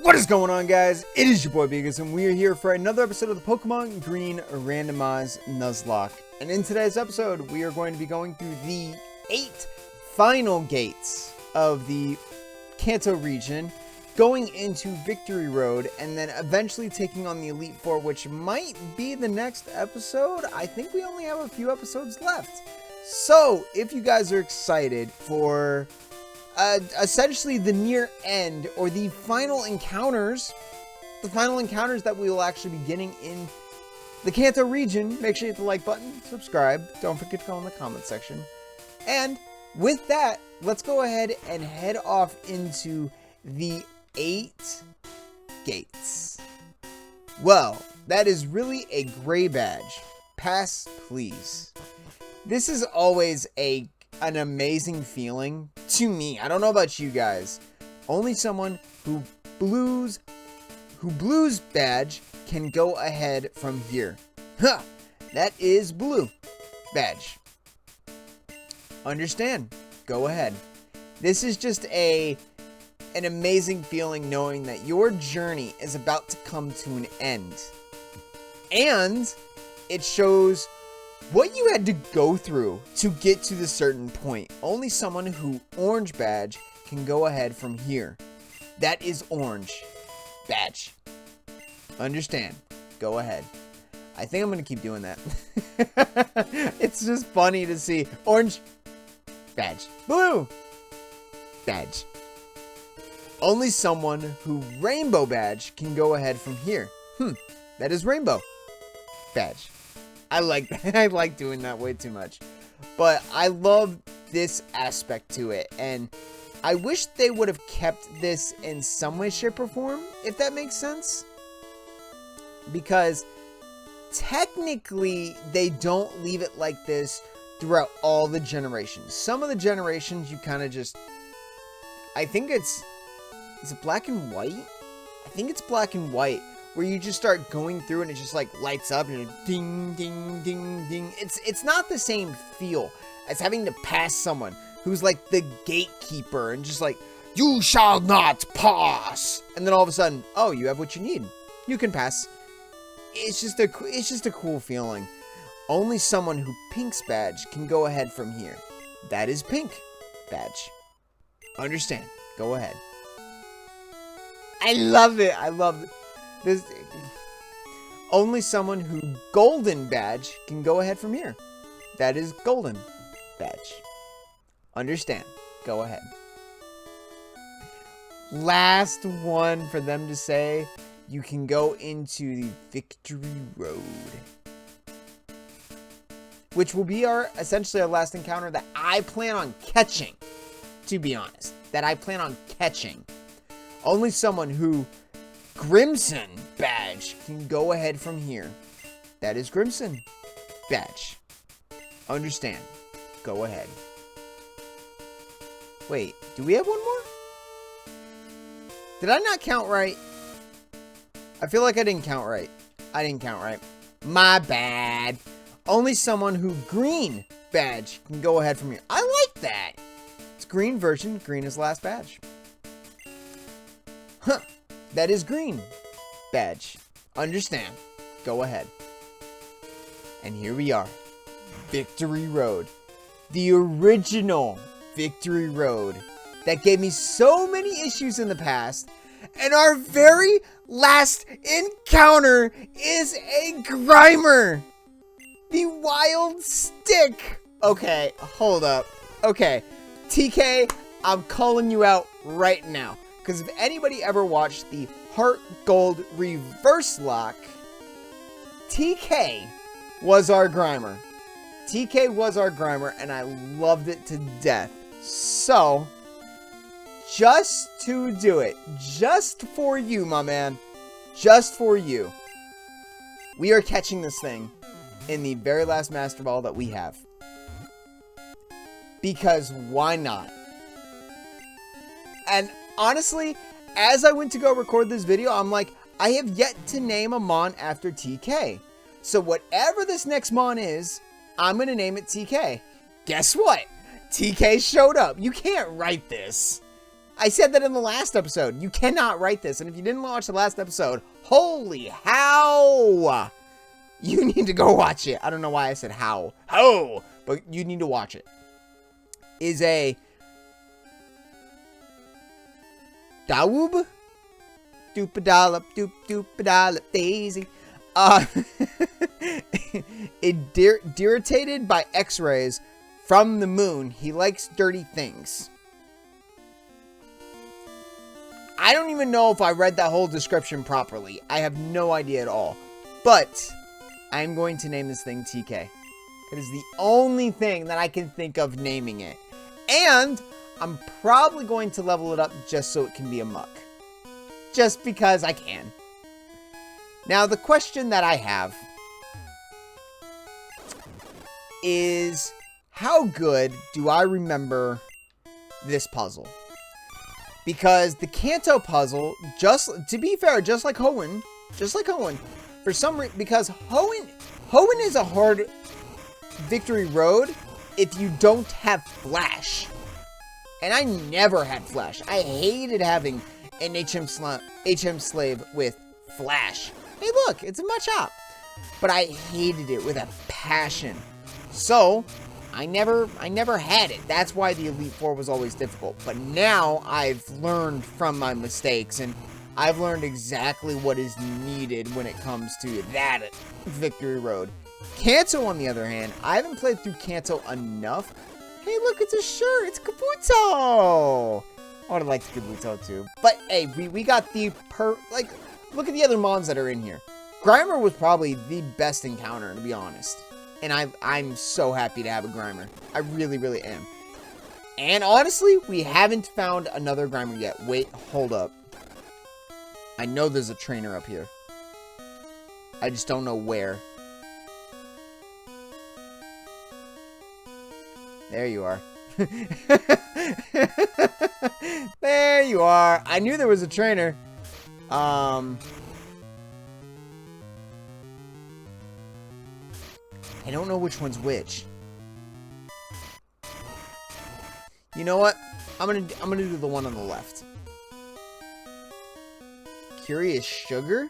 What is going on, guys? It is your boy Beagers, and we are here for another episode of the Pokemon Green Randomized Nuzlocke. And in today's episode, we are going to be going through the 8 final gates of the Kanto region, going into Victory Road, and then eventually taking on the Elite Four, which might be the next episode. I think we only have a few episodes left. So, if you guys are excited for essentially the near end, or the final encounters that we will actually be getting in the Kanto region, make sure you hit the like button, subscribe, don't forget to go in the comment section. And with that, let's go ahead and head off into the 8 gates. Well, that is really a gray badge. Pass, please. This is always an amazing feeling to me. I don't know about you guys. Only someone who blues badge can go ahead from here. Huh! That is blue badge. Understand? Go ahead. This is just an amazing feeling knowing that your journey is about to come to an end. And it shows what you had to go through to get to the certain point. Only someone who orange badge can go ahead from here. That is orange badge. Understand? Go ahead. I think I'm going to keep doing that. It's just funny to see orange badge. Blue badge. Only someone who rainbow badge can go ahead from here. That is rainbow badge. I like that. I like doing that way too much. But I love this aspect to it. And I wish they would have kept this in some way, shape, or form, if that makes sense. Because technically, they don't leave it like this throughout all the generations. Some of the generations, you kind of just... I think it's... Is it black and white? I think it's black and white. Where you just start going through and it just like lights up and ding, ding, ding, ding. It's not the same feel as having to pass someone who's like the gatekeeper and just like, you shall not pass. And then all of a sudden, oh, you have what you need. You can pass. It's just a cool feeling. Only someone who pinks badge can go ahead from here. That is pink badge. Understand? Go ahead. I love it. I love it. Only someone who golden badge can go ahead from here. That is golden badge. Understand. Go ahead. Last one for them to say, you can go into the Victory Road. Which will be essentially our last encounter that I plan on catching. To be honest. That I plan on catching. Only someone who Crimson badge can go ahead from here. That is Crimson badge. Understand. Go ahead. Wait, do we have one more? Did I not count right? I feel like I didn't count right. I didn't count right. My bad. Only someone who green badge can go ahead from here. I like that. It's green version. Green is last badge. Huh. That is green badge. Understand. Go ahead. And here we are. Victory Road. The original Victory Road. That gave me so many issues in the past. And our very last encounter is a Grimer. The Wild Stick. Okay, hold up. Okay, TK, I'm calling you out right now. Because if anybody ever watched the Heartgold Reverselocke, TK was our Grimer. TK was our Grimer, and I loved it to death. So, just to do it, just for you, my man, just for you, we are catching this thing in the very last Master Ball that we have. Because why not? And honestly, as I went to go record this video, I'm like, I have yet to name a Mon after TK. So whatever this next Mon is, I'm going to name it TK. Guess what? TK showed up. You can't write this. I said that in the last episode. You cannot write this. And if you didn't watch the last episode, holy how! You need to go watch it. I don't know why I said how. How! But you need to watch it. Is a Dawoob? Doopadallop, doop doopadallop daisy. Irritated by X-rays from the moon. He likes dirty things. I don't even know if I read that whole description properly. I have no idea at all. But I'm going to name this thing TK. It is the only thing that I can think of naming it. And I'm probably going to level it up just so it can be a muck. Just because I can. Now, the question that I have is, how good do I remember this puzzle? Because the Kanto puzzle, to be fair, just like Hoenn, for some reason, because Hoenn is a hard victory road if you don't have Flash. And I never had Flash. I hated having an HM slave with Flash. Hey, look, it's a Machop. But I hated it with a passion. So I never had it. That's why the Elite Four was always difficult. But now I've learned from my mistakes, and I've learned exactly what is needed when it comes to that victory road. Kanto, on the other hand, I haven't played through Kanto enough. Hey, look, it's a shirt. It's Kabuto. I would have liked Kabuto too. But hey, we got the look at the other mons that are in here. Grimer was probably the best encounter, to be honest. And I'm so happy to have a Grimer. I really, really am. And honestly, we haven't found another Grimer yet. Wait, hold up. I know there's a trainer up here. I just don't know where. There you are. There you are. I knew there was a trainer. I don't know which one's which. You know what? I'm gonna do the one on the left. Curious Sugar?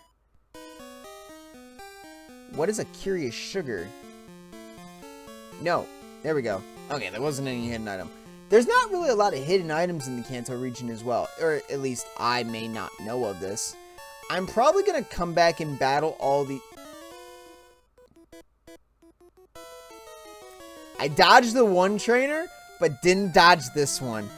What is a Curious Sugar? No. There we go. Okay, there wasn't any hidden item. There's not really a lot of hidden items in the Kanto region as well. Or at least I may not know of this. I'm probably going to come back and battle all the... I dodged the one trainer, but didn't dodge this one.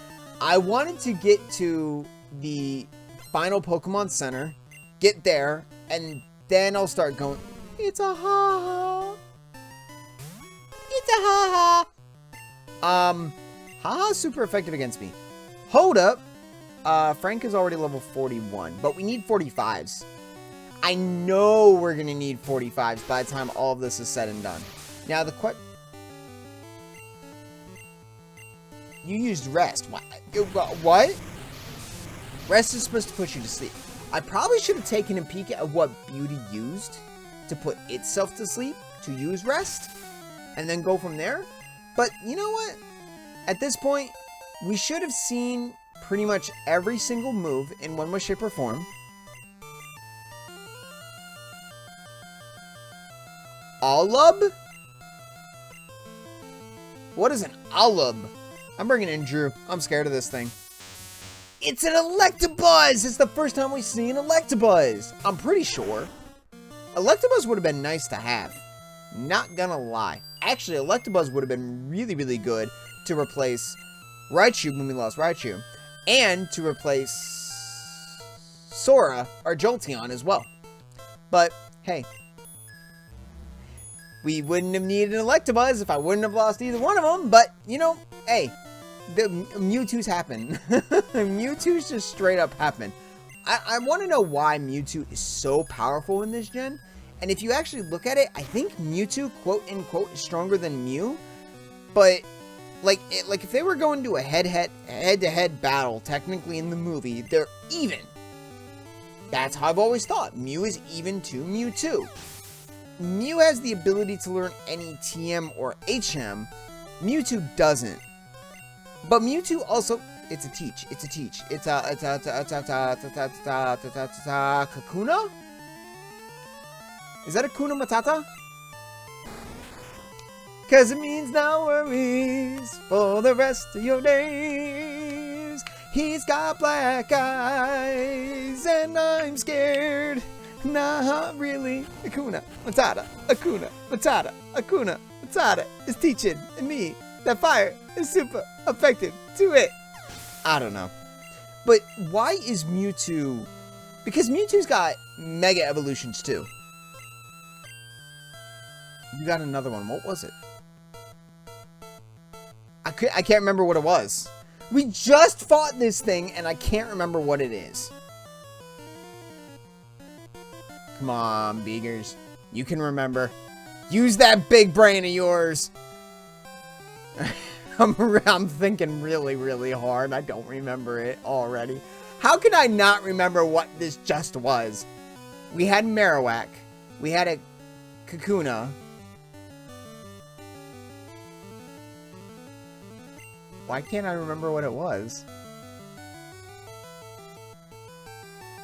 I wanted to get to the final Pokemon Center, get there, and then I'll start going... It's a ha-ha. It's a ha-ha. Ha-ha's super effective against me. Hold up. Frank is already level 41, but we need 45s. I know we're going to need 45s by the time all of this is said and done. Now, you used rest. What? Rest is supposed to put you to sleep. I probably should have taken a peek at what Beauty used to put itself to sleep, to use rest, and then go from there. But you know what? At this point, we should have seen pretty much every single move in one way, shape, or form. Alub? What is an Alub? I'm bringing in Drew. I'm scared of this thing. It's an Electabuzz! It's the first time we've seen Electabuzz. I'm pretty sure. Electabuzz would have been nice to have. Not gonna lie. Actually, Electabuzz would have been really, really good to replace Raichu when we lost Raichu. And to replace Sora or Jolteon as well. But, hey. We wouldn't have needed an Electabuzz if I wouldn't have lost either one of them. But, you know, hey. The Mewtwo's happen. Mewtwo's just straight up happen. I want to know why Mewtwo is so powerful in this gen. And if you actually look at it, I think Mewtwo, quote-unquote, is stronger than Mew. But, like if they were going to a head-to-head battle, technically in the movie, they're even. That's how I've always thought. Mew is even to Mewtwo. Mew has the ability to learn any TM or HM. Mewtwo doesn't. But Mewtwo also, It's a teach. It's a teach. It's a Kakuna? Is that a Kuna Matata? Cause it means no worries for the rest of your days. He's got black eyes and I'm scared. Not really. Akuna Matata. Akuna Matata. Akuna Matata is teaching me that fire is super effective to it. I don't know. But why is Mewtwo... Because Mewtwo's got Mega Evolutions too. You got another one. What was it? I can't remember what it was. We just fought this thing and I can't remember what it is. Come on, Beagers. You can remember. Use that big brain of yours. I'm thinking really, really hard. I don't remember it already. How can I not remember what this just was? We had Marowak. We had a Kakuna. Why can't I remember what it was?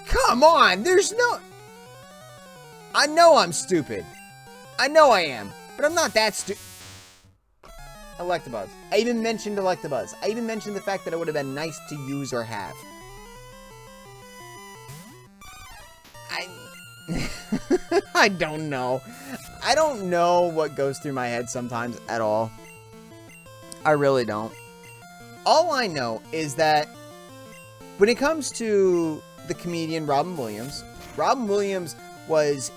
Come on! There's no... I know I'm stupid. I know I am. But I'm not that stupid. Electabuzz. I even mentioned Electabuzz. I even mentioned the fact that it would have been nice to use or have. I don't know. I don't know what goes through my head sometimes at all. I really don't. All I know is that when it comes to the comedian Robin Williams was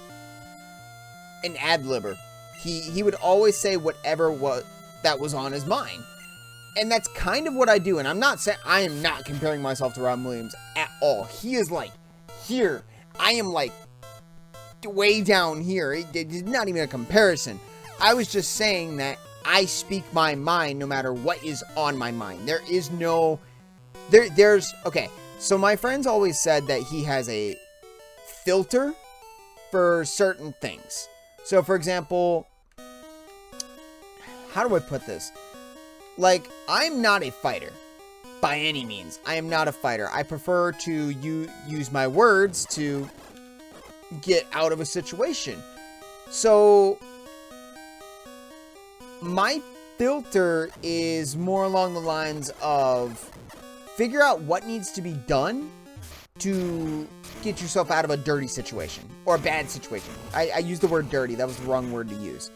an ad-libber. He would always say whatever that was on his mind. And that's kind of what I do. And I'm not saying, I am not comparing myself to Robin Williams at all. He is like here. I am like way down here. It's not even a comparison. I was just saying that I speak my mind no matter what is on my mind. There is no... Okay, so my friends always said that he has a filter for certain things. So, for example... How do I put this? Like, I'm not a fighter. By any means. I am not a fighter. I prefer to use my words to get out of a situation. So... my filter is more along the lines of figure out what needs to be done to get yourself out of a dirty situation or a bad situation. I used the word dirty. That was the wrong word to use.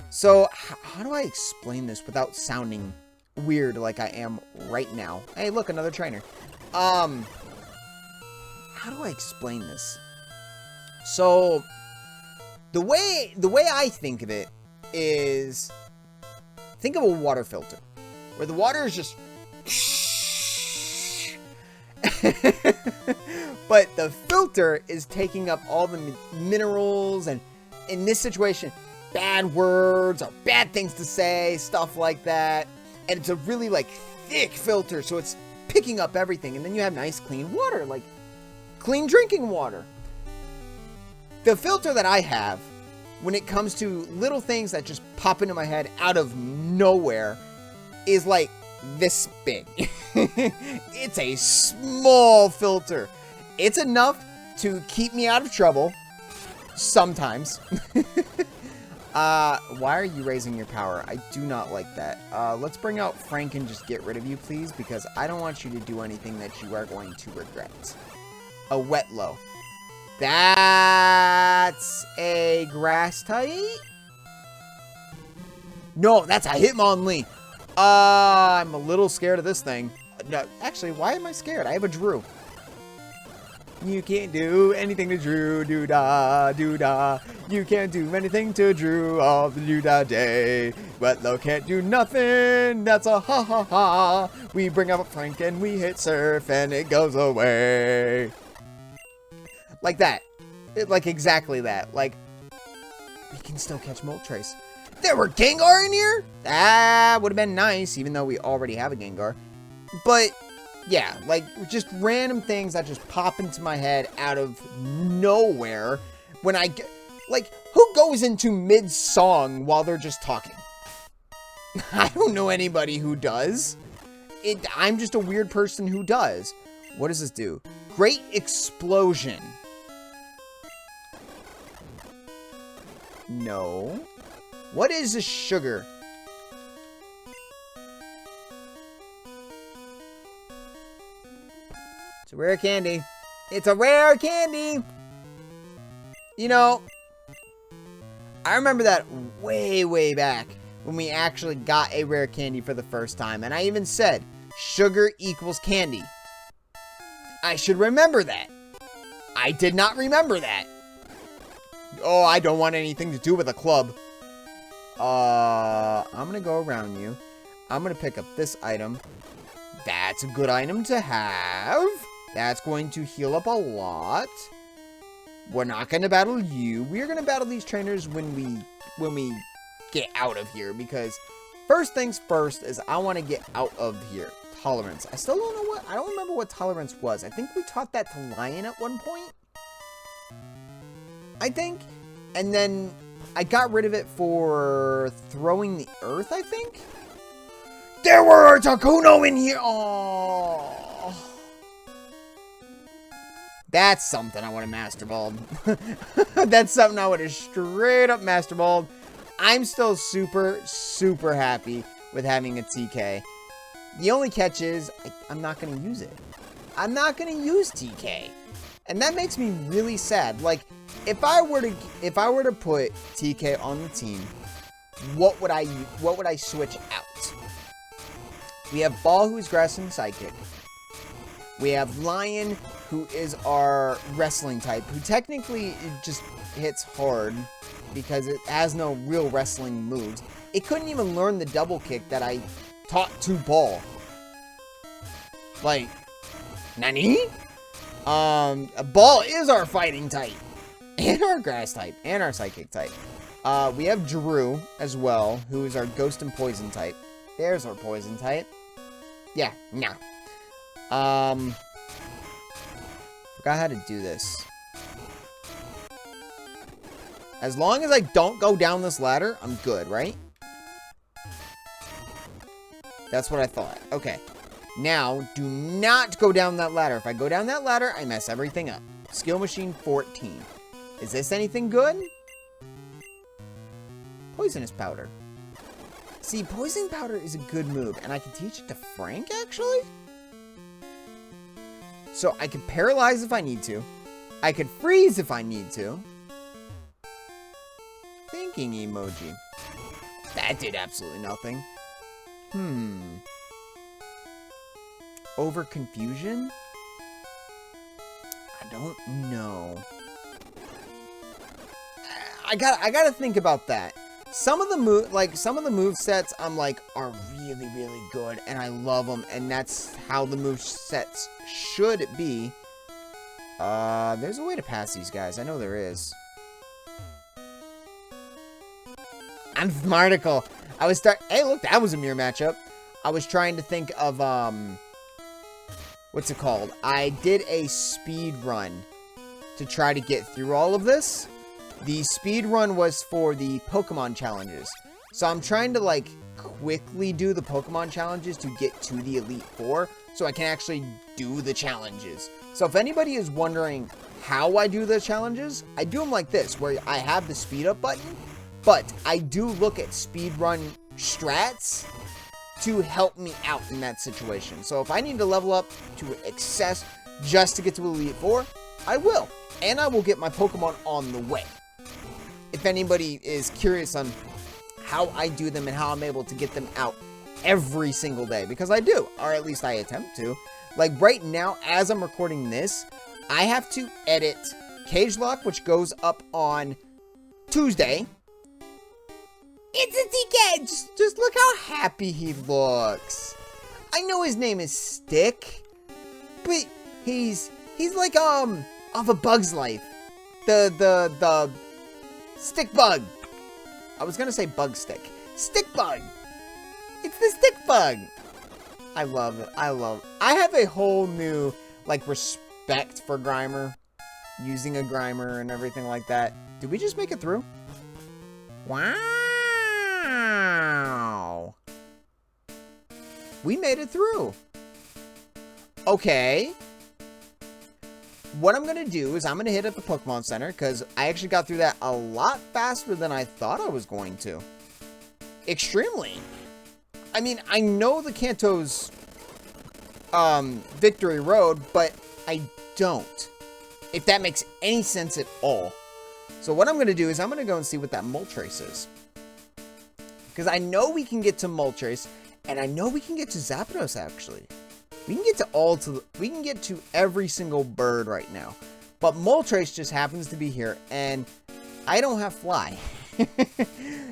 So how do I explain this without sounding weird like I am right now? Hey, look, another trainer. How do I explain this? So the way I think of it is, think of a water filter where the water is just but the filter is taking up all the minerals and, in this situation, bad words or bad things to say, stuff like that. And it's a really like thick filter, so it's picking up everything. And then you have nice clean water, like clean drinking water. The filter that I have, when it comes to little things that just pop into my head out of nowhere, is like this big. It's a small filter. It's enough to keep me out of trouble sometimes. Why are you raising your power? I do not like that. Let's bring out Frank and just get rid of you, please, because I don't want you to do anything that you are going to regret. A Wetlow. That's a grass type? No, that's a Hitmonlee. I'm a little scared of this thing. No, actually, why am I scared? I have a Drew. You can't do anything to Drew, doo-da, doo-da. You can't do anything to Drew all the doo-da day. Wetlow can't do nothing, that's a ha-ha-ha. We bring up Frank and we hit Surf and it goes away. Like that. Like exactly that. Like, we can still catch Moltres. There were Gengar in here? That would have been nice, even though we already have a Gengar. But, yeah, like, just random things that just pop into my head out of nowhere when I get... Like, who goes into mid-song while they're just talking? I don't know anybody who does. I'm just a weird person who does. What does this do? Great Explosion. No. What is a sugar? It's a rare candy. It's a rare candy. You know, I remember that way, way back when we actually got a rare candy for the first time. And I even said, sugar equals candy. I should remember that. I did not remember that. Oh, I don't want anything to do with a club. I'm gonna go around you. I'm gonna pick up this item. That's a good item to have. That's going to heal up a lot. We're not gonna battle you. We're gonna battle these trainers when we get out of here, because first things first is I want to get out of here. Tolerance. I still don't know what. I don't remember what tolerance was. I think we taught that to Lion at one point. I think. And then I got rid of it for throwing the earth, I think. There were a Takuno in here. Oh. That's something I want to Master Ball. That's something I would have straight up Master Balled. I'm still super, super happy with having a TK. The only catch is I'm not going to use it. I'm not going to use TK. And that makes me really sad. Like, if I were to put TK on the team, what would I switch out? We have Ball, who's Grass and Psychic. We have Lion, who is our wrestling type, who technically it just hits hard because it has no real wrestling moves. It couldn't even learn the double kick that I taught to Ball. Like, nani? Ball is our fighting type, and our grass type, and our psychic type. We have Drew as well, who is our ghost and poison type. There's our poison type. Yeah, nah. Forgot how to do this. As long as I don't go down this ladder, I'm good, right? That's what I thought. Okay. Now, do not go down that ladder. If I go down that ladder, I mess everything up. Skill Machine 14. Is this anything good? Poisonous Powder. See, Poison Powder is a good move, and I can teach it to Frank, actually? So, I could Paralyze if I need to. I could Freeze if I need to. Thinking emoji. That did absolutely nothing. Over Confusion? I don't know. I gotta think about that. Some of the move sets I'm like are really, really good, and I love them, and that's how the move sets should be. There's a way to pass these guys. I know there is. I'm Smarticle. Hey, look, that was a mirror matchup. I was trying to think of what's it called? I did a speed run to try to get through all of this. The speed run was for the Pokemon challenges. So I'm trying to, like, quickly do the Pokemon challenges to get to the Elite Four so I can actually do the challenges. So if anybody is wondering how I do the challenges, I do them like this, where I have the speed up button, but I do look at speed run strats to help me out in that situation. So if I need to level up to excess just to get to Elite Four, I will. And I will get my Pokemon on the way. If anybody is curious on how I do them and how I'm able to get them out every single day, because I do, or at least I attempt to. Like right now, as I'm recording this, I have to edit Cagelocke, which goes up on Tuesday. It's a TK! Just look how happy he looks. I know his name is Stick, but he's like, of A Bug's Life. The Stick Bug. I was gonna say Bug Stick. Stick Bug! It's the Stick Bug! I love it. I have a whole new, like, respect for Grimer. Using a Grimer and everything like that. Did we just make it through? Wow! We made it through. Okay. What I'm going to do is I'm going to hit up the Pokemon Center, because I actually got through that a lot faster than I thought I was going to. Extremely. I mean, I know the Kanto's Victory Road, but I don't. If that makes any sense at all. So what I'm going to do is I'm going to go and see what that Moltres is. Because I know we can get to Moltres, and I know we can get to Zapdos, actually. We can get to every single bird right now. But Moltres just happens to be here, and I don't have Fly.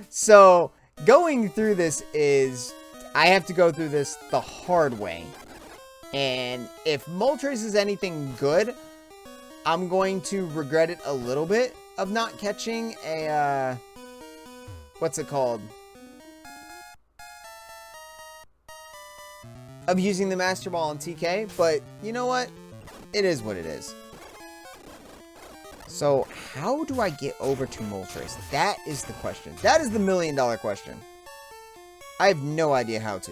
So going through this is, I have to go through this the hard way. And if Moltres is anything good, I'm going to regret it a little bit of not catching a, what's it called? Of using the Master Ball on TK, but you know what? It is what it is. So, how do I get over to Moltres? That is the question. That is the million-dollar question. I have no idea how to.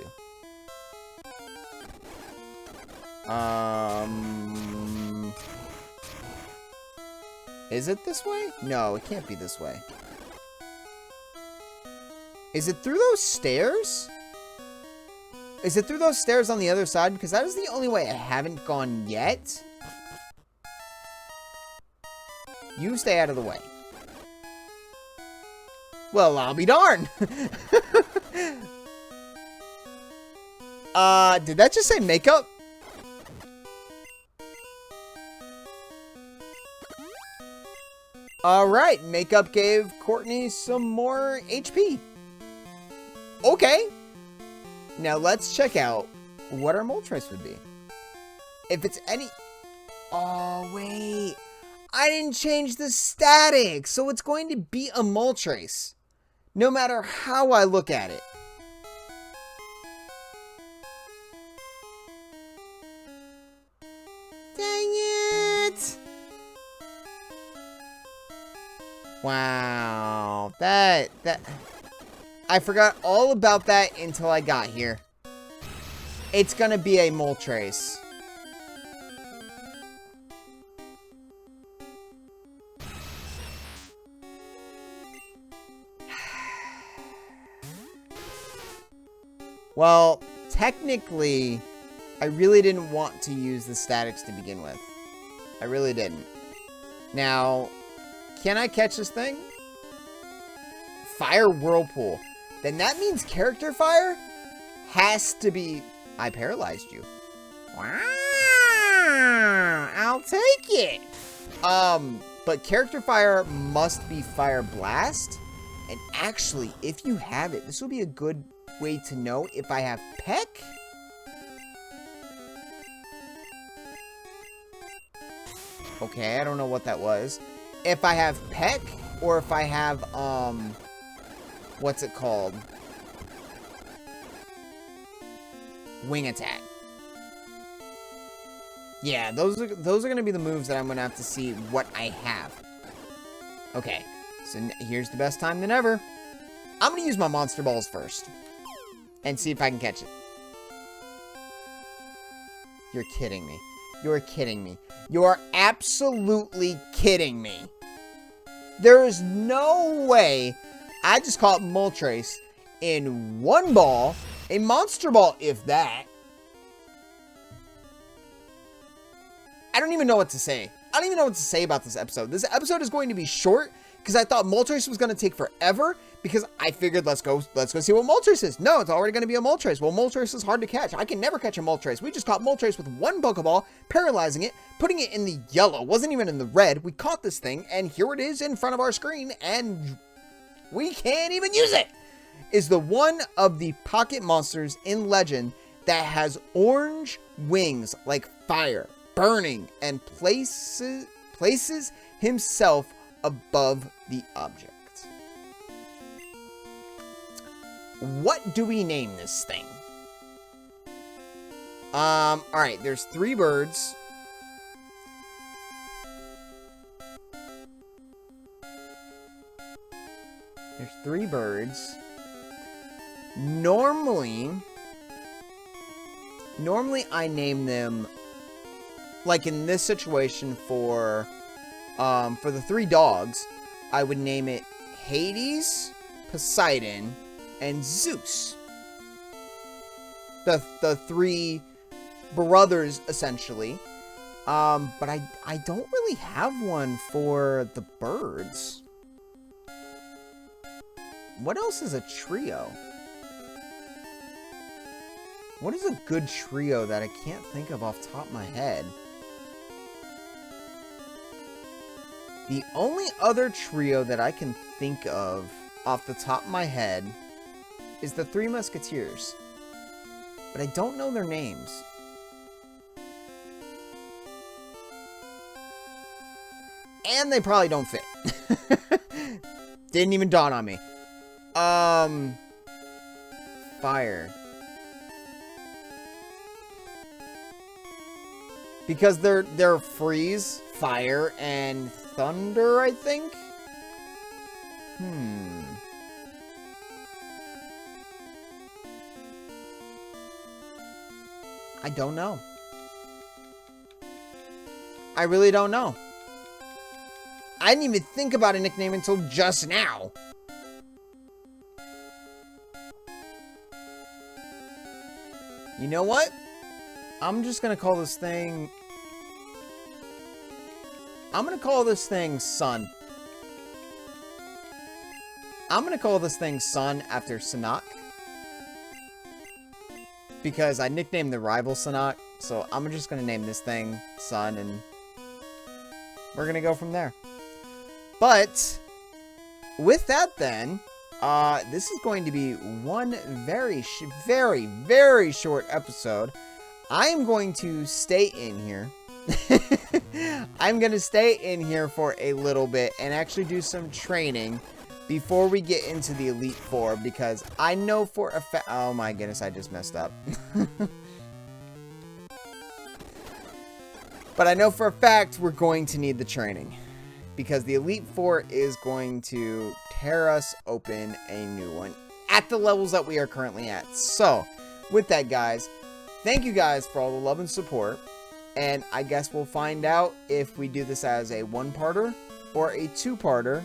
Is it this way? No, it can't be this way. Is it through those stairs? Is it through those stairs on the other side? Because that is the only way I haven't gone yet. You stay out of the way. Well, I'll be darned. Did that just say makeup? Alright, makeup gave Courtney some more HP. Okay. Now let's check out what our Moltres would be. If it's any... Oh, wait. I didn't change the static, so it's going to be a Moltres. No matter how I look at it. Dang it! Wow. That... I forgot all about that until I got here. It's gonna be a Moltres. Well, technically, I really didn't want to use the statics to begin with. I really didn't. Now, can I catch this thing? Fire Whirlpool. Then that means Character Fire has to be... I paralyzed you. Wow! I'll take it! But Character Fire must be Fire Blast. And actually, if you have it, this will be a good way to know if I have Peck. Okay, I don't know what that was. If I have Peck, or if I have, what's it called? Wing Attack. Yeah, those are going to be the moves that I'm going to have to see what I have. Okay, so here's the best time than ever. I'm going to use my Monster Balls first. And see if I can catch it. You're kidding me. You're kidding me. You are absolutely kidding me. There is no way I just caught Moltres in one ball, a Monster Ball, if that. I don't even know what to say. I don't even know what to say about this episode. This episode is going to be short because I thought Moltres was going to take forever because I figured let's go see what Moltres is. No, it's already going to be a Moltres. Well, Moltres is hard to catch. I can never catch a Moltres. We just caught Moltres with one Pokeball, paralyzing it, putting it in the yellow. Wasn't even in the red. We caught this thing, and here it is in front of our screen, and we can't even use it. Is the one of the pocket monsters in Legend that has orange wings like fire, burning, and places himself above the object. What do we name this thing? Alright, there's 3 birds. There's 3 birds. Normally I name them like in this situation for the 3 dogs, I would name it Hades, Poseidon, and Zeus. The 3 brothers, essentially. But I don't really have one for the birds. What else is a trio? What is a good trio that I can't think of off the top of my head? The only other trio that I can think of off the top of my head is the 3 Musketeers. But I don't know their names. And they probably don't fit. Didn't even dawn on me. Fire. Because they're freeze, fire, and thunder, I think? I don't know. I really don't know. I didn't even think about a nickname until just now. You know what? I'm just gonna call this thing... I'm gonna call this thing Sun. I'm gonna call this thing Sun after Sinnoh. Because I nicknamed the rival Sinnoh, so I'm just gonna name this thing Sun, and we're gonna go from there. But with that, then, this is going to be one very short episode. I am going to stay in here. I'm going to stay in here for a little bit and actually do some training before we get into the Elite Four, because I know for a fact... Oh my goodness, I just messed up. But I know for a fact we're going to need the training, because the Elite Four is going to tear us open a new one at the levels that we are currently at. So, with that, guys, thank you guys for all the love and support. And I guess we'll find out if we do this as a 1-parter or a 2-parter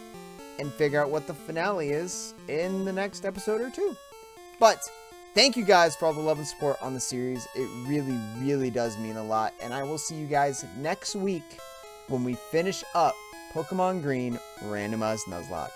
and figure out what the finale is in the next episode or 2. But thank you guys for all the love and support on the series. It really does mean a lot. And I will see you guys next week when we finish up Pokemon Green Randomized Nuzlocke.